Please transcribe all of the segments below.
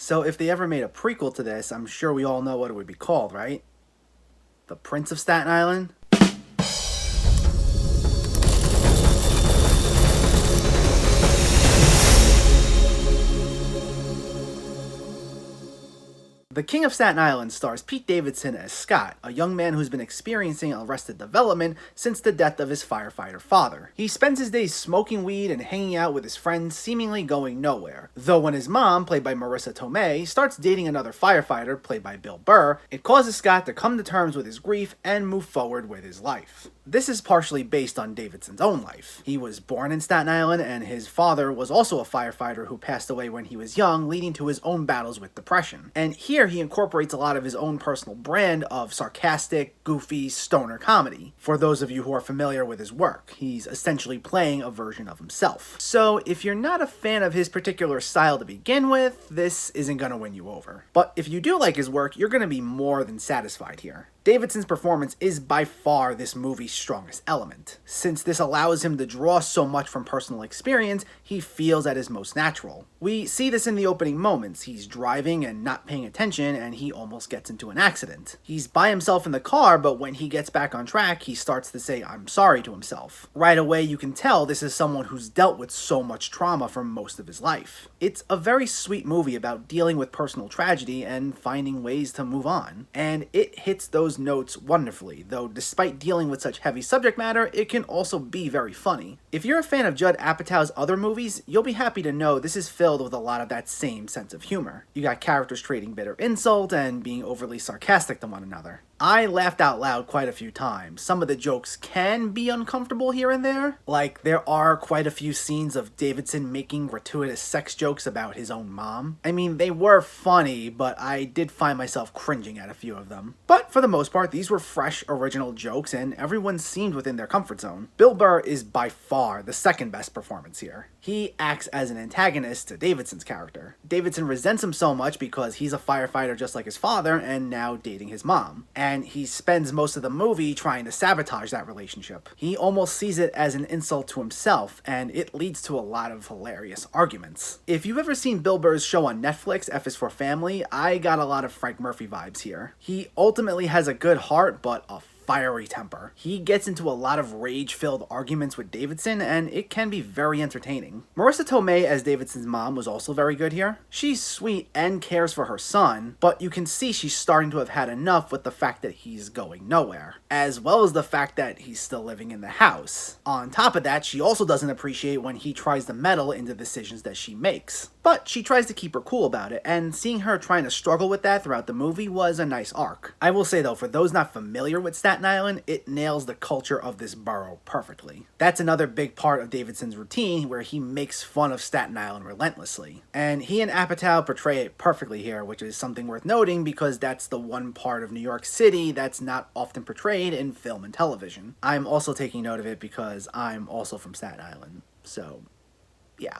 So if they ever made a prequel to this, I'm sure we all know what it would be called, right? The Prince of Staten Island? The King of Staten Island stars Pete Davidson as Scott, a young man who's been experiencing arrested development since the death of his firefighter father. He spends his days smoking weed and hanging out with his friends, seemingly going nowhere. Though when his mom, played by Marisa Tomei, starts dating another firefighter, played by Bill Burr, it causes Scott to come to terms with his grief and move forward with his life. This is partially based on Davidson's own life. He was born in Staten Island, and his father was also a firefighter who passed away when he was young, leading to his own battles with depression. And here he incorporates a lot of his own personal brand of sarcastic, goofy, stoner comedy. For those of you who are familiar with his work, he's essentially playing a version of himself. So if you're not a fan of his particular style to begin with, this isn't gonna win you over. But if you do like his work, you're gonna be more than satisfied here. Davidson's performance is by far this movie's strongest element. Since this allows him to draw so much from personal experience, he feels at his most natural. We see this in the opening moments. He's driving and not paying attention, and he almost gets into an accident. He's by himself in the car, but when he gets back on track, he starts to say, "I'm sorry" to himself. Right away, you can tell this is someone who's dealt with so much trauma for most of his life. It's a very sweet movie about dealing with personal tragedy and finding ways to move on. And it hits those notes wonderfully, though despite dealing with such heavy subject matter, it can also be very funny. If you're a fan of Judd Apatow's other movies, you'll be happy to know this is filled with a lot of that same sense of humor. You got characters trading bitter insult and being overly sarcastic to one another. I laughed out loud quite a few times. Some of the jokes can be uncomfortable here and there. Like, there are quite a few scenes of Davidson making gratuitous sex jokes about his own mom. I mean, they were funny, but I did find myself cringing at a few of them. But for the most part, these were fresh, original jokes, and everyone seemed within their comfort zone. Bill Burr is by far the second best performance here. He acts as an antagonist to Davidson's character. Davidson resents him so much because he's a firefighter just like his father and now dating his mom. And he spends most of the movie trying to sabotage that relationship. He almost sees it as an insult to himself, and it leads to a lot of hilarious arguments. If you've ever seen Bill Burr's show on Netflix, F is for Family, I got a lot of Frank Murphy vibes here. He ultimately has a good heart, but a fiery temper. He gets into a lot of rage-filled arguments with Davidson, and it can be very entertaining. Marisa Tomei as Davidson's mom was also very good here. She's sweet and cares for her son, but you can see she's starting to have had enough with the fact that he's going nowhere, as well as the fact that he's still living in the house. On top of that, she also doesn't appreciate when he tries to meddle in the decisions that she makes. But she tries to keep her cool about it, and seeing her trying to struggle with that throughout the movie was a nice arc. I will say though, for those not familiar with Staten Island, it nails the culture of this borough perfectly. That's another big part of Davidson's routine, where he makes fun of Staten Island relentlessly. And he and Apatow portray it perfectly here, which is something worth noting because that's the one part of New York City that's not often portrayed in film and television. I'm also taking note of it because I'm also from Staten Island, so yeah.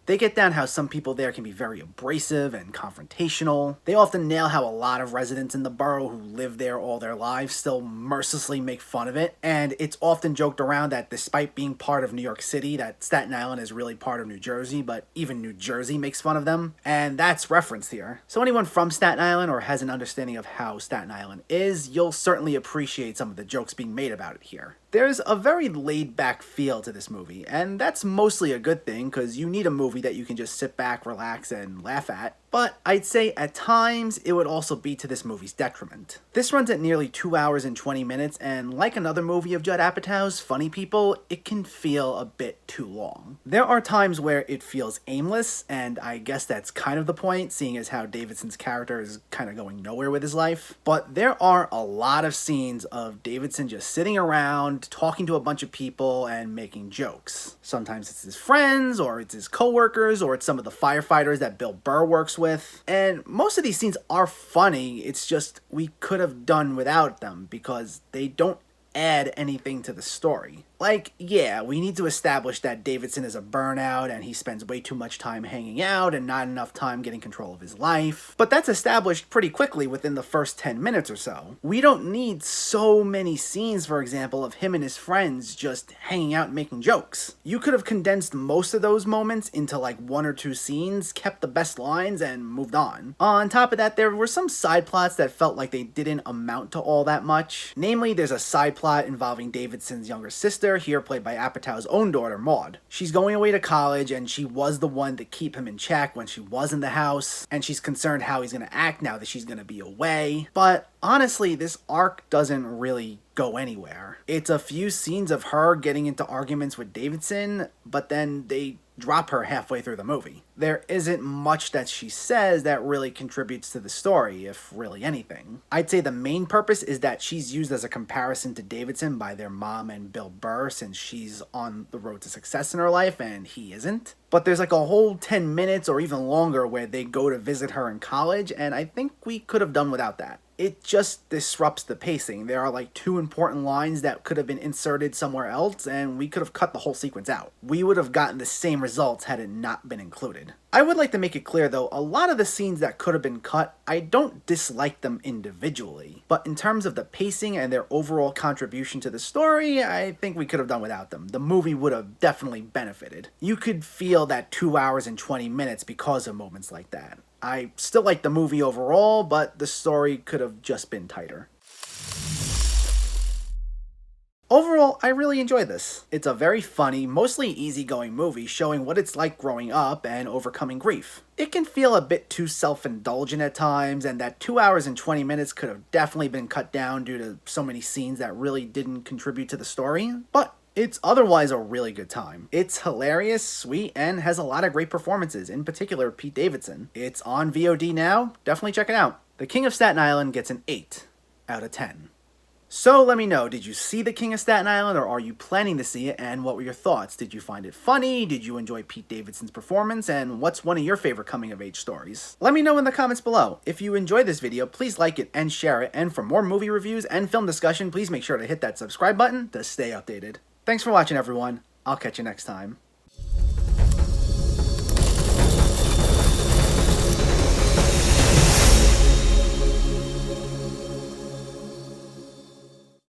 They get down how some people there can be very abrasive and confrontational. They often nail how a lot of residents in the borough who live there all their lives still mercilessly make fun of it. And it's often joked around that despite being part of New York City, that Staten Island is really part of New Jersey, but even New Jersey makes fun of them. And that's referenced here. So anyone from Staten Island or has an understanding of how Staten Island is, you'll certainly appreciate some of the jokes being made about it here. There's a very laid-back feel to this movie, and that's mostly a good thing because you need a movie that you can just sit back, relax, and laugh at. But I'd say at times it would also be to this movie's detriment. This runs at nearly 2 hours and 20 minutes, and like another movie of Judd Apatow's, Funny People, it can feel a bit too long. There are times where it feels aimless, and I guess that's kind of the point, seeing as how Davidson's character is kind of going nowhere with his life. But there are a lot of scenes of Davidson just sitting around, talking to a bunch of people, and making jokes. Sometimes it's his friends, or it's his coworkers, or it's some of the firefighters that Bill Burr works with. And most of these scenes are funny, it's just we could have done without them because they don't add anything to the story. Like, yeah, we need to establish that Davidson is a burnout and he spends way too much time hanging out and not enough time getting control of his life. But that's established pretty quickly within the first 10 minutes or so. We don't need so many scenes, for example, of him and his friends just hanging out and making jokes. You could have condensed most of those moments into like 1 or 2 scenes, kept the best lines, and moved on. On top of that, there were some side plots that felt like they didn't amount to all that much. Namely, there's a side plot involving Davidson's younger sister, here played by Apatow's own daughter, Maude. She's going away to college, and she was the one to keep him in check when she was in the house, and she's concerned how he's gonna act now that she's gonna be away. But honestly, this arc doesn't really go anywhere. It's a few scenes of her getting into arguments with Davidson, but then they drop her halfway through the movie. There isn't much that she says that really contributes to the story, if really anything. I'd say the main purpose is that she's used as a comparison to Davidson by their mom and Bill Burr, since she's on the road to success in her life and he isn't. But there's like a whole 10 minutes or even longer where they go to visit her in college, and I think we could have done without that. It just disrupts the pacing. There are like 2 important lines that could have been inserted somewhere else, and we could have cut the whole sequence out. We would have gotten the same results had it not been included. I would like to make it clear though, a lot of the scenes that could have been cut, I don't dislike them individually. But in terms of the pacing and their overall contribution to the story, I think we could have done without them. The movie would have definitely benefited. You could feel that 2 hours and 20 minutes because of moments like that. I still like the movie overall, but the story could have just been tighter. Overall, I really enjoyed this. It's a very funny, mostly easygoing movie showing what it's like growing up and overcoming grief. It can feel a bit too self-indulgent at times, and that 2 hours and 20 minutes could have definitely been cut down due to so many scenes that really didn't contribute to the story, but it's otherwise a really good time. It's hilarious, sweet, and has a lot of great performances, in particular Pete Davidson. It's on VOD now, definitely check it out. The King of Staten Island gets an 8 out of 10. So let me know, did you see The King of Staten Island, or are you planning to see it, and what were your thoughts? Did you find it funny? Did you enjoy Pete Davidson's performance? And what's one of your favorite coming-of-age stories? Let me know in the comments below. If you enjoyed this video, please like it and share it, and for more movie reviews and film discussion, please make sure to hit that subscribe button to stay updated. Thanks for watching, everyone. I'll catch you next time.